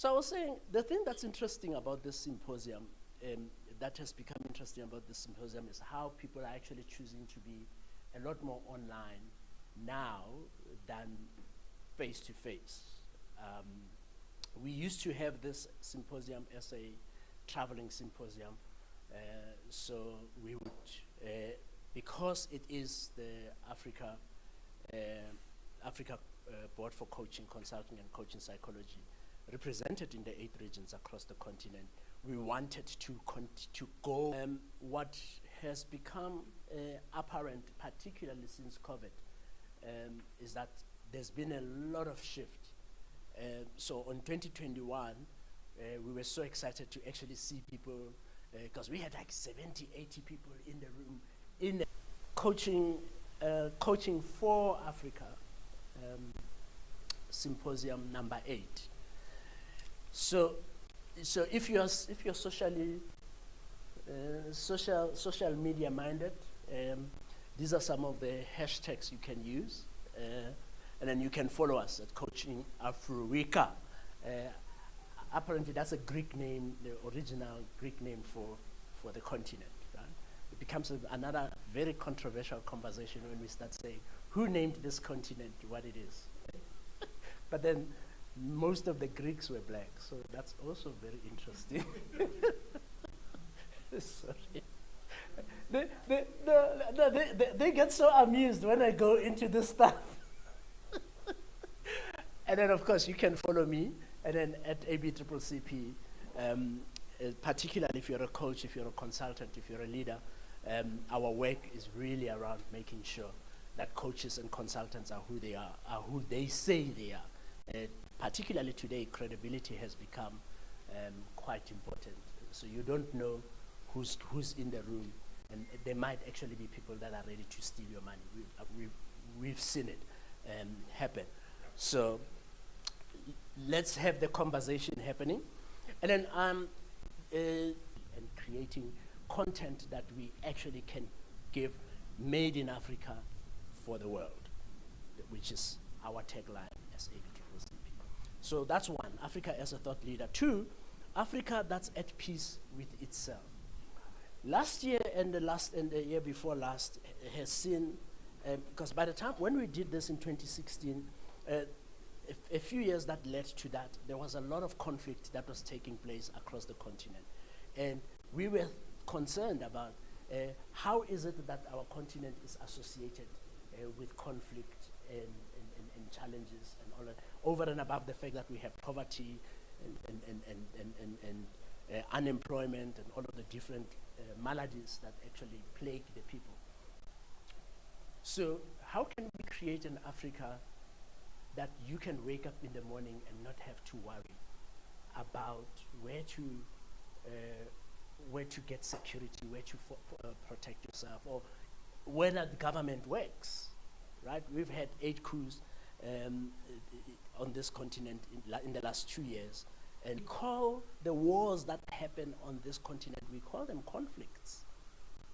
So I was saying, the thing that's interesting about this symposium, that has become interesting about this symposium, is how people are actually choosing to be a lot more online now than face-to-face. We used to have this symposium as a traveling symposium, so we would, because it is the Africa Board for Coaching, Consulting and Coaching Psychology, represented in the 8 regions across the continent, we wanted to go. What has become apparent, particularly since COVID, is that there's been a lot of shift. So on 2021, we were so excited to actually see people, because we had like 70, 80 people in the room, in the coaching for Africa, symposium number 8. So if you're socially social media minded, these are some of the hashtags you can use, and then you can follow us at Coaching Africa. Apparently, that's a Greek name, the original Greek name for the continent. Right? It becomes another very controversial conversation when we start saying, who named this continent what it is? But then most of the Greeks were black, so that's also very interesting. Sorry. They get so amused when I go into this stuff. And then, of course, you can follow me, and then at ABCCCP, particularly if you're a coach, if you're a consultant, if you're a leader, our work is really around making sure that coaches and consultants are who they are who they say they are. Particularly today, credibility has become quite important. So you don't know who's in the room, and there might actually be people that are ready to steal your money. We've seen it happen. So let's have the conversation happening, and then and creating content that we actually can give, made in Africa for the world, which is our tagline as ABCCCP. So that's one, Africa as a thought leader. 2, Africa that's at peace with itself. Last year and the year before last has seen, because by the time when we did this in 2016, a few years that led to that, there was a lot of conflict that was taking place across the continent. And we were concerned about how is it that our continent is associated with conflict and challenges and all that, over and above the fact that we have poverty and unemployment and all of the different maladies that actually plague the people. So how can we create an Africa that you can wake up in the morning and not have to worry about where to get security, where to protect yourself, or whether the government works, right? We've had 8 coups on this continent in the last 2 years, and call the wars that happen on this continent, we call them conflicts,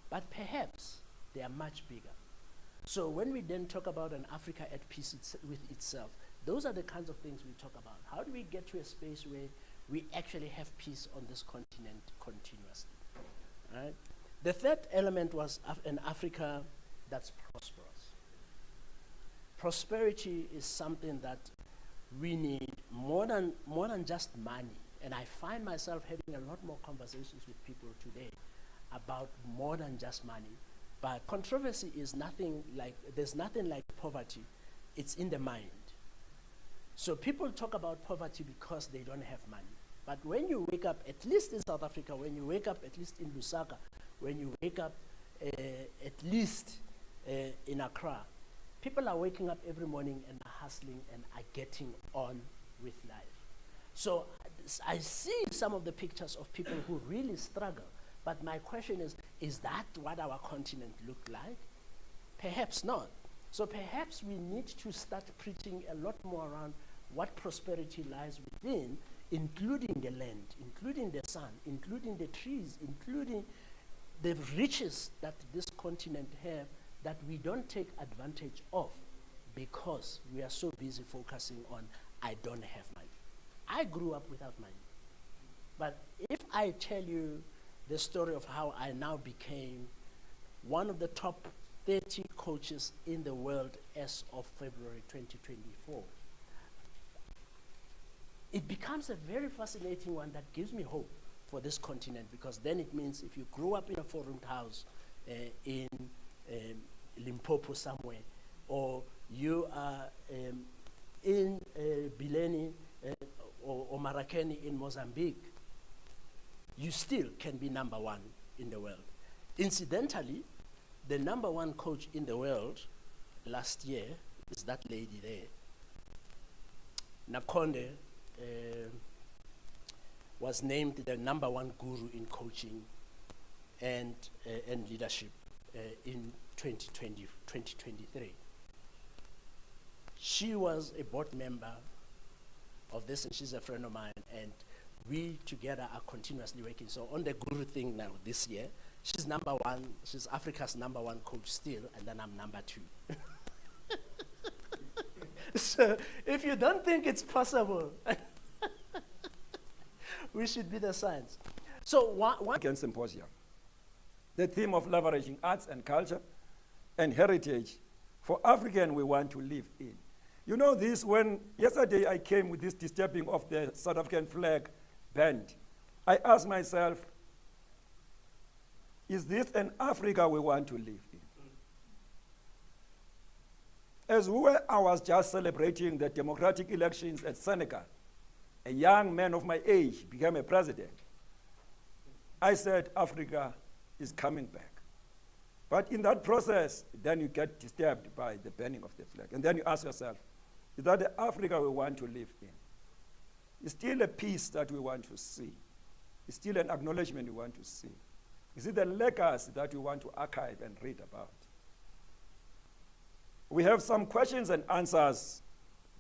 but perhaps they are much bigger. So when we then talk about an Africa at peace with itself, those are the kinds of things we talk about. How do we get to a space where we actually have peace on this continent continuously? Right? The third element was an Africa that's prosperous. Prosperity is something that we need more than just money. And I find myself having a lot more conversations with people today about more than just money. But controversy is nothing like, there's nothing like poverty. It's in the mind. So people talk about poverty because they don't have money. But when you wake up, at least in South Africa, when you wake up, at least in Lusaka, when you wake up, at least in Accra, people are waking up every morning and are hustling and are getting on with life. So I see some of the pictures of people who really struggle. But my question is that what our continent looked like? Perhaps not. So perhaps we need to start preaching a lot more around what prosperity lies within, including the land, including the sun, including the trees, including the riches that this continent have that we don't take advantage of because we are so busy focusing on, I don't have money. I grew up without money. But if I tell you the story of how I now became one of the top 30 coaches in the world as of February 2024, it becomes a very fascinating one that gives me hope for this continent, because then it means if you grew up in a four-roomed house in Limpopo somewhere, or you are in Bileni or Marakeni in Mozambique, you still can be number one in the world. Incidentally, the number one coach in the world last year is that lady there. Nakonde was named the number one guru in coaching and leadership in 2023. She was a board member of this, and she's a friend of mine, and we together are continuously working. So on the guru thing now this year, she's number one, she's Africa's number one coach still, and then I'm number two. So if you don't think it's possible, we should be the science. So one Symposium. The theme of leveraging arts and culture and heritage for African we want to live in. You know this, when yesterday I came with this disturbing of the South African flag band, I asked myself, is this an Africa we want to live in? As I was just celebrating the democratic elections at Senegal, a young man of my age became a president. I said, Africa is coming back. But in that process, then you get disturbed by the burning of the flag. And then you ask yourself, is that the Africa we want to live in? It's still a peace that we want to see. It's still an acknowledgement we want to see. Is it the legacy that we want to archive and read about? We have some questions and answers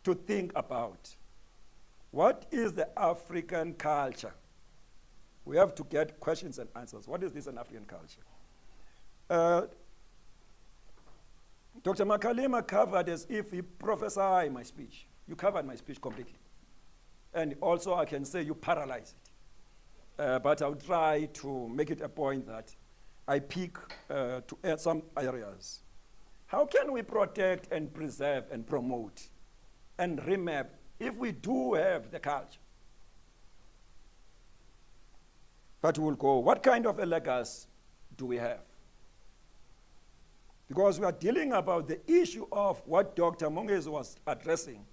to think about. What is the African culture? We have to get questions and answers. What is this an African culture? Dr. Makalima covered as if he prophesied my speech. You covered my speech completely. And also I can say you paralyzed it. But I'll try to make it a point that I pick to add some areas. How can we protect and preserve and promote and remap if we do have the culture? But we'll go, what kind of a legacy do we have? Because we are dealing about the issue of what Dr. Mongezi was addressing,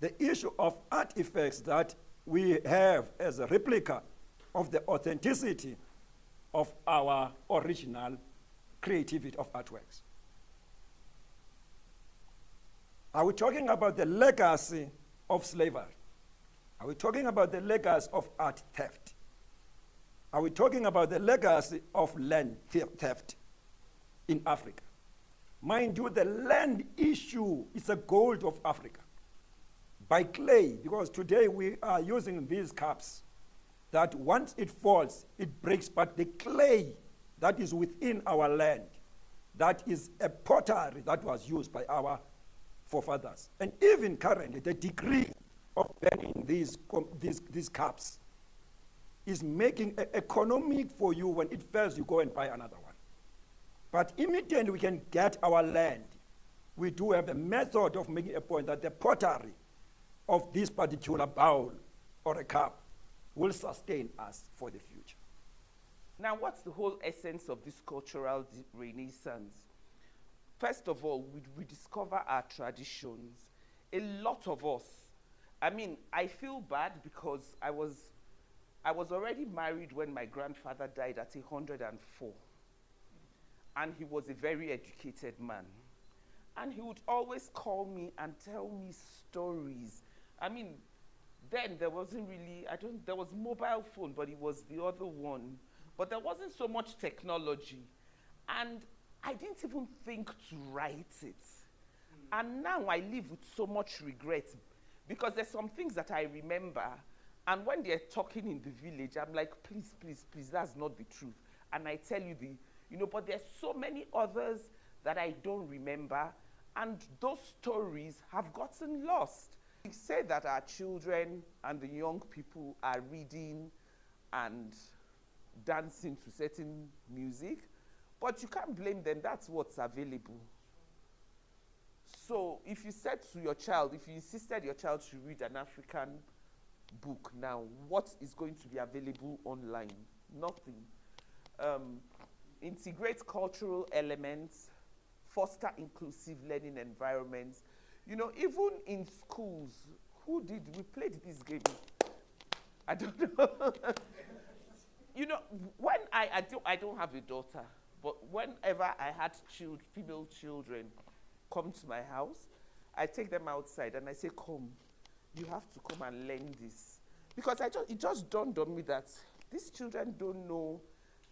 the issue of artifacts that we have as a replica of the authenticity of our original creativity of artworks. Are we talking about the legacy of slavery? Are we talking about the legacy of art theft? Are we talking about the legacy of land theft in Africa? Mind you, the land issue is a gold of Africa. By clay, because today we are using these cups that once it falls, it breaks, but the clay that is within our land, that is a pottery that was used by our forefathers. And even currently, the degree of burning these cups is making it economic for you. When it fails, you go and buy another one. But immediately we can get our land, we do have a method of making a point that the pottery of this particular bowl or a cup will sustain us for the future. Now, what's the whole essence of this cultural renaissance? First of all, we rediscover our traditions. A lot of us, I mean, I feel bad because I was already married when my grandfather died at 104. And he was a very educated man. And he would always call me and tell me stories. I mean, then there wasn't really, there was mobile phone, but it was the other one. But there wasn't so much technology. And I didn't even think to write it. And now I live with so much regret because there's some things that I remember. And when they're talking in the village, I'm like, please, please, please, that's not the truth. And I tell you but there's so many others that I don't remember. And those stories have gotten lost. We say that our children and the young people are reading and dancing to certain music, but you can't blame them. That's what's available. So if you said to your child, if you insisted your child should read an African book now, what is going to be available online? Nothing. Integrate cultural elements, foster inclusive learning environments. You know, even in schools, we played this game? I don't know. You know, when I don't have a daughter, but whenever I had female children come to my house, I take them outside and I say, come, you have to come and learn this. Because it just dawned on me that these children don't know.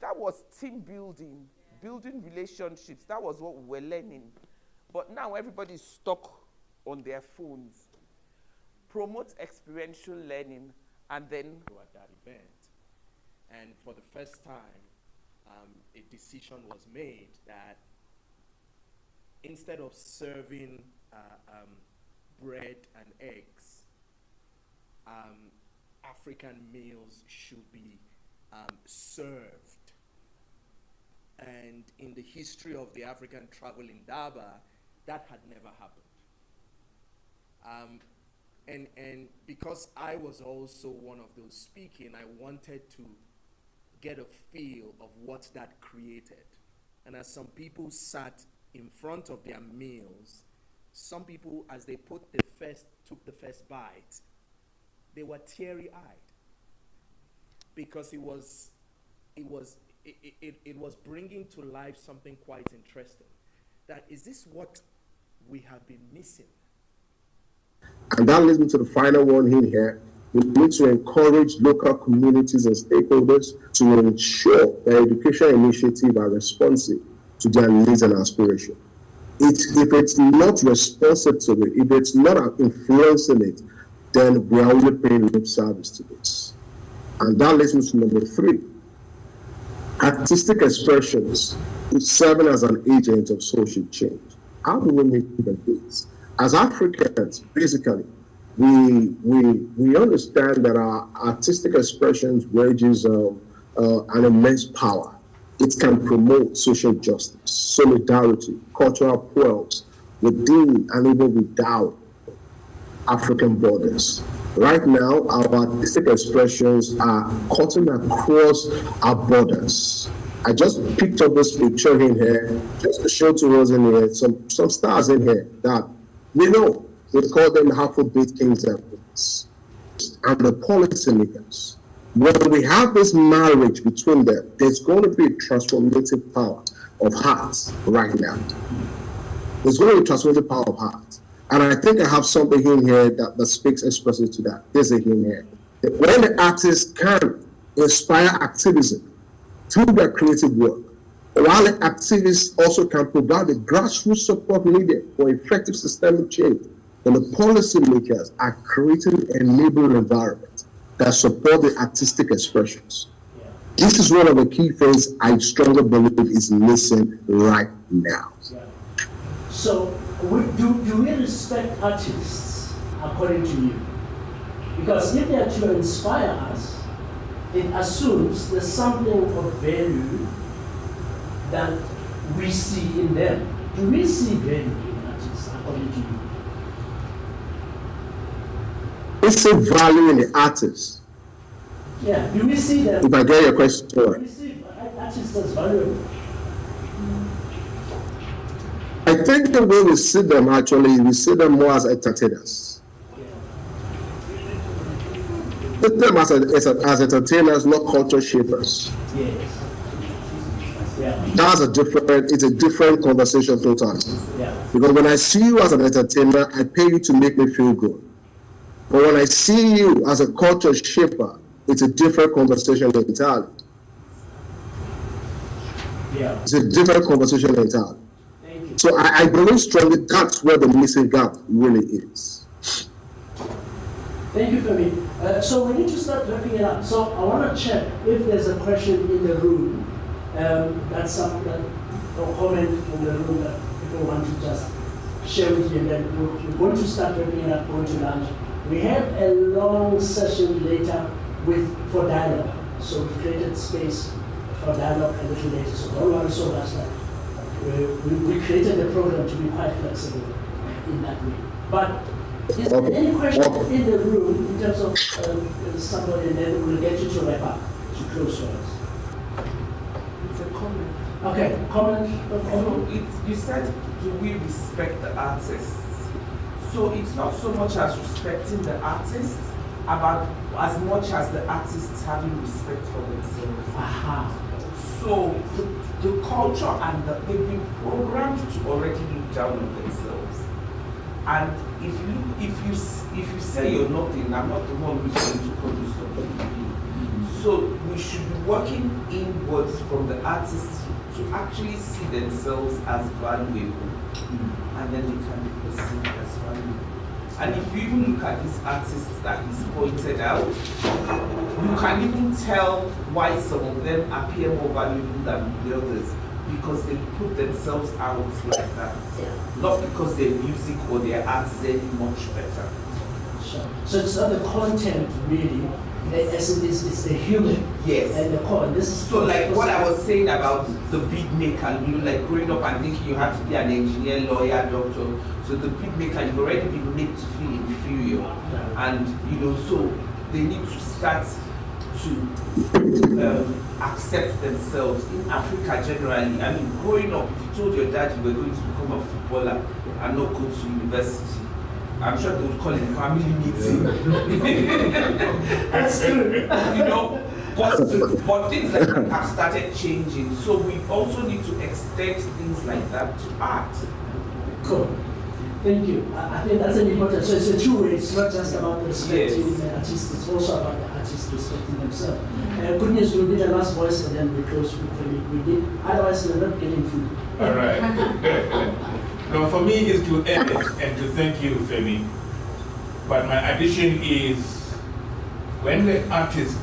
That was team building, building relationships. That was what we were learning. But now everybody's stuck on their phones. Promote experiential learning, and then at that event. And for the first time, a decision was made that instead of serving bread and eggs, African meals should be served. And in the history of the African travel in Daba, that had never happened. And because I was also one of those speaking, I wanted to get a feel of what that created. And as some people sat in front of their meals, some people, as they took the first bite, they were teary-eyed because it was bringing to life something quite interesting. That is this what we have been missing? And that leads me to the final one in here. We need to encourage local communities and stakeholders to ensure that education initiatives are responsive to their needs and aspirations. If it's not responsive to it, if it's not influencing it, then we are only paying lip service to this. And that leads me to number 3. Artistic expressions is serving as an agent of social change. How do we make this? As Africans, basically, we understand that our artistic expressions wages an immense power. It can promote social justice, solidarity, cultural prowess within and even without African borders. Right now, our artistic expressions are cutting across our borders. I just picked up this picture in here, just to show to us in here some stars in here that we know. We call them Afrobeat kings and queens, and the policymakers. When we have this marriage between them, there's going to be a transformative power of hearts right now. There's going to be a transformative power of hearts. And I think I have something in here that speaks expressly to that. There's a in here. When the artists can inspire activism through their creative work, while the activists also can provide the grassroots support needed for effective systemic change, then the policymakers are creating an enabling environment that support the artistic expressions. Yeah. This is one of the key things I strongly believe is missing right now. Yeah. So, do we respect artists according to you? Because if they are to inspire us, it assumes there's something of value that we see in them. Do we see value in artists according to you? It's a value in the artist. Yeah, do we see them? If I get your question, do we see artists as valuable? I think the way we see them, actually, we see them more as entertainers. We see them as entertainers, not culture shapers. Yes. Yeah. It's a different conversation totally. Yeah. Because when I see you as an entertainer, I pay you to make me feel good. But when I see you as a culture shaper, it's a different conversation entirely. Yeah. It's a different conversation entirely. Thank you. So I believe strongly that's where the missing gap really is. Thank you, Femi. So we need to start wrapping it up. So I want to check if there's a question in the room, or comment in the room that people want to just share with you, and then we're going to start wrapping it up, going to lunch. We have a long session later for dialogue. So we created space for dialogue a little later. So don't worry so much that we created the program to be quite flexible in that way. But is there any question in the room in terms of somebody, and then we'll get you to wrap up, to close for us? It's a comment. Okay, comment? You said, do we respect the artists? So it's not so much as respecting the artists, about as much as the artists having respect for themselves. Aha. So the culture and they've been programmed to already look down on themselves. And if you say you're nothing, I'm not the one who's going to produce something. So we should be working inwards from the artists to actually see themselves as valuable, and then they can be perceived as valuable. And if you even look at these artists that is pointed out, you can even tell why some of them appear more valuable than the others, because they put themselves out like that. Not because their music or their art is any much better. Sure. So it's not the content really, as it is, it's the human. Yes. And the core. This is so like what I was saying about the beat maker, you know, like growing up and thinking you had to be an engineer, lawyer, doctor. So the beat maker, you've already been made to feel inferior. And you know, so they need to start to accept themselves. In Africa generally, I mean, growing up, if you told your dad you were going to become a footballer and not go to university, I'm sure they would call it family meeting. That's true. You know, but things like that have started changing. So we also need to extend things like that to art. Cool. Thank you. I think that's an important. So it's a two-way. It's not just about respecting the artists. It's also about the artists respecting themselves. Goodness, we'll be the last voice, and then we close with we did. Otherwise, we're not getting food. All right. Now, for me, is to end it and to thank you, Femi. But my addition is, when the artist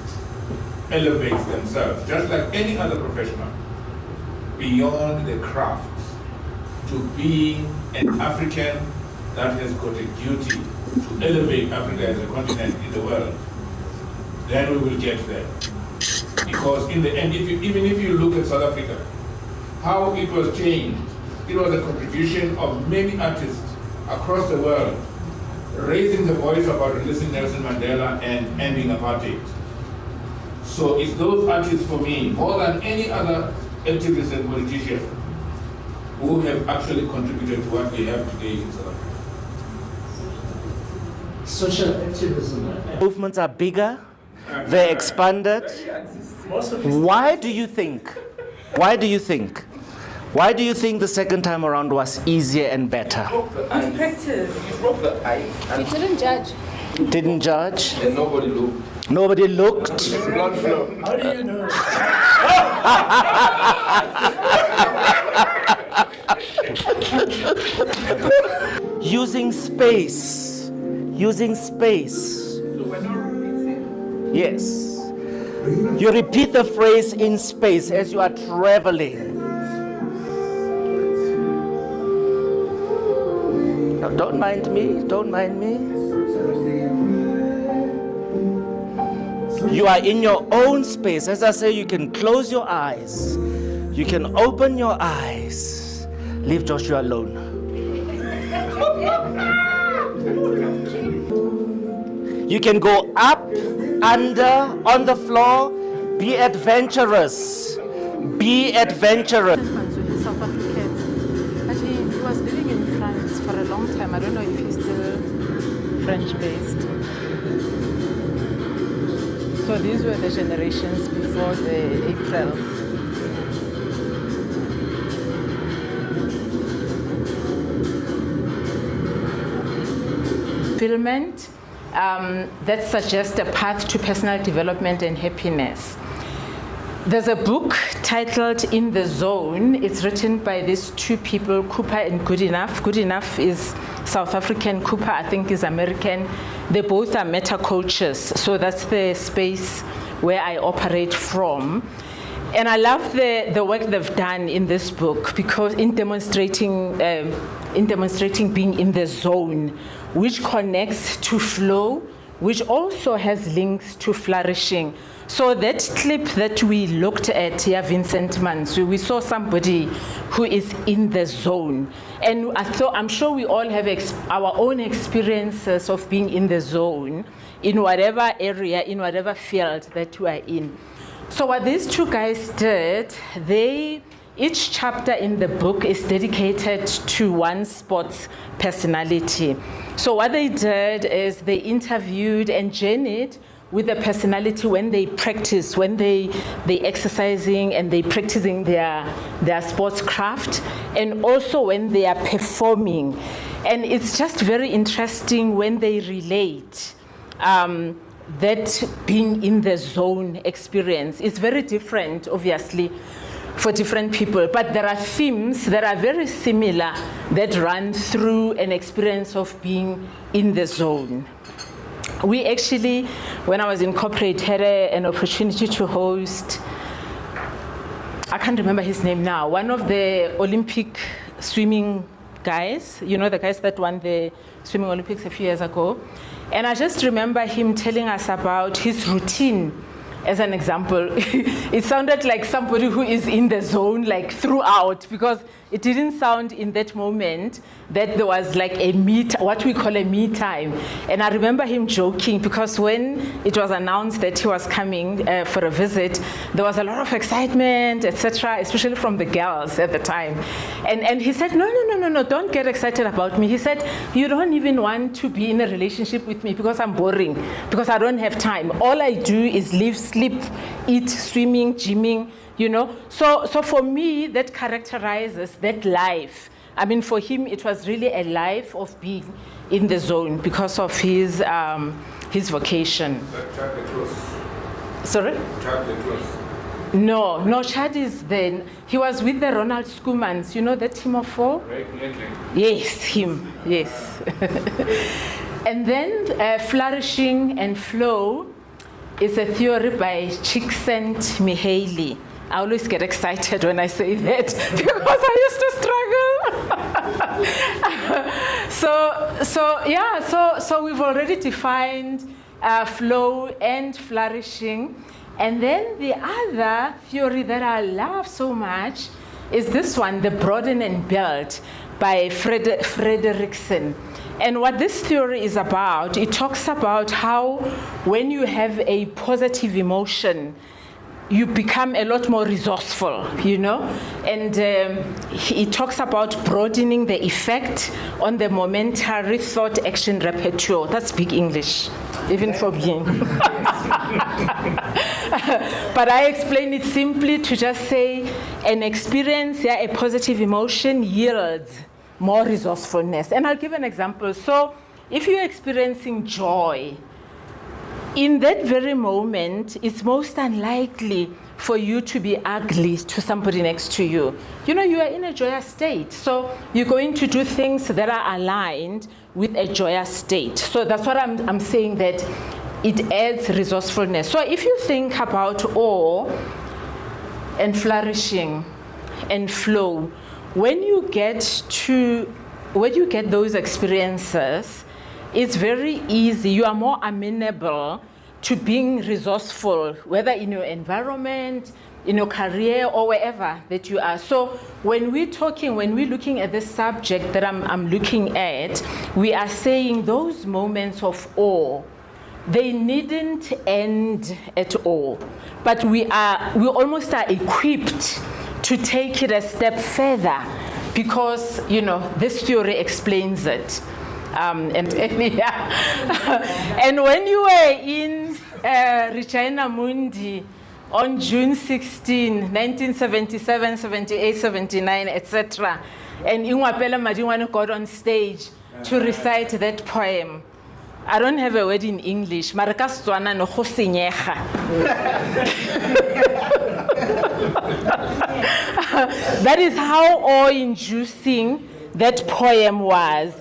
elevates themselves, just like any other professional, beyond the craft, to be an African that has got a duty to elevate Africa as a continent in the world, then we will get there. Because in the end, even if you look at South Africa, how it was changed, it was a contribution of many artists across the world, raising the voice about releasing Nelson Mandela and ending apartheid. So it's those artists for me, more than any other activist and politician, who have actually contributed to what we have today in South Africa. Social activism. Movements are bigger, they're expanded. Why do you think? Why do you think? Why do you think the second time around was easier and better? It's practice. You broke the ice. You didn't judge. Didn't judge? And nobody looked. Nobody looked. Blood flow. How do you know? Using space. Using space. So we're not repeating. Yes. You repeat the phrase in space as you are traveling. Now, don't mind me. Don't mind me. You are in your own space. As I say, you can close your eyes. You can open your eyes. Leave Joshua alone. You can go up, under, on the floor. Be adventurous. Be adventurous. South African. Actually, he was living in France for a long time. I don't know if he's still French-based. So these were the generations before the April. Fulfillment that suggests a path to personal development and happiness. There's a book titled In the Zone. It's written by these two people, Cooper and Goodenough. Goodenough is South African, Cooper I think is American. They both are meta coaches, so that's the space where I operate from. And I love the work they've done in this book, because in demonstrating being in the zone, which connects to flow, which also has links to flourishing. So that clip that we looked at here, Vincent Mansu, we saw somebody who is in the zone. And I'm sure we all have our own experiences of being in the zone, in whatever area, in whatever field that we are in. So what these two guys did, each chapter in the book is dedicated to one sports personality. So what they did is they interviewed and journeyed with the personality when they practice, when they exercising and they practicing their sports craft, and also when they are performing. And it's just very interesting when they relate that being in the zone experience. It's very different, obviously, for different people, but there are themes that are very similar that run through an experience of being in the zone. We actually, when I was in corporate, had an opportunity to host, I can't remember his name now, one of the Olympic swimming guys, you know, the guys that won the swimming Olympics a few years ago. And I just remember him telling us about his routine. As an example, it sounded like somebody who is in the zone, like throughout, because it didn't sound in that moment that there was like what we call a me time. And I remember him joking, because when it was announced that he was coming for a visit, there was a lot of excitement, etc., especially from the girls at the time. And he said, no, don't get excited about me. He said, you don't even want to be in a relationship with me because I'm boring, because I don't have time. All I do is live, sleep, eat, swimming, gymming, you know. So for me, that characterizes that life. I mean, for him, it was really a life of being in the zone because of his vocation. Sorry? No, Chad is then. He was with the Ronald Schoomans. You know that team of four? Right. Yes, him. Yes. And then flourishing and flow is a theory by Csikszentmihalyi. I always get excited when I say that because I used to struggle. So we've already defined flow and flourishing. And then the other theory that I love so much is this one, the broaden and build by Frederickson. And what this theory is about, it talks about how when you have a positive emotion, you become a lot more resourceful, you know? And he talks about broadening the effect on the momentary thought action repertoire. That's big English, even for me. But I explain it simply to just say an experience, a positive emotion yields more resourcefulness. And I'll give an example. So if you're experiencing joy, in that very moment, it's most unlikely for you to be ugly to somebody next to you. You know, you are in a joyous state. So you're going to do things that are aligned with a joyous state. So that's what I'm saying, that it adds resourcefulness. So if you think about awe and flourishing and flow, when you get those experiences, it's very easy. You are more amenable to being resourceful, whether in your environment, in your career, or wherever that you are. So when we're looking at this subject that I'm looking at, we are saying those moments of awe, they needn't end at all. But we almost are equipped to take it a step further because, you know, this theory explains it. And when you were in Regina Mundi on June 16, 1977, 78, 79, etc., and Ingwapela Madingwane got on stage to recite that poem, I don't have a word in English. That is how awe-inducing that poem was.